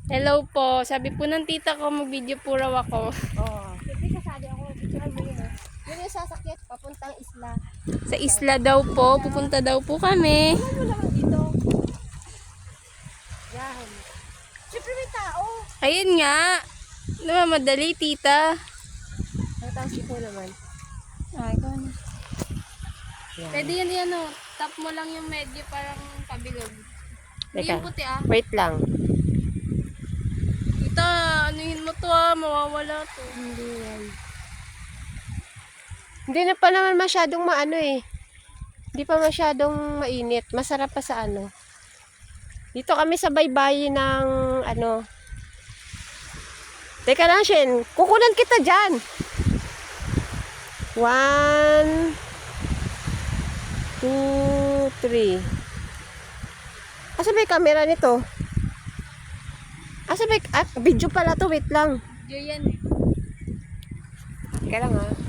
Hello po. Sabi po ng tita ko, mag-video po raw ako. Oo. Kasi kasali ako, picturean mo yun. Yun yung sasakyan, papuntang isla. Sa isla daw po. Pupunta daw po kami. Ano mo naman dito? Yan. Siyempre may tao. Ayun nga. Namamadali, tita. Ang tao si po naman. Ay, ikaw na. Yan. Pwede yan, o. Tap mo lang yung medyo parang pabilog. Hindi Teka. yung puti, ah. Wait lang. Tita, anuhin mo to, mawawala to. Hindi yan. Hindi na pa naman masyadong maano eh. Hindi pa masyadong mainit. Masarap pa sa ano. Dito kami sa baybayin ng ano. Teka lang, Shen. Kukunan kita dyan. 1, 2, 3. Asa ba yung camera nito? Asa ba yung... video pala to. Wait lang. Diyo yan, eh. Teka lang ha.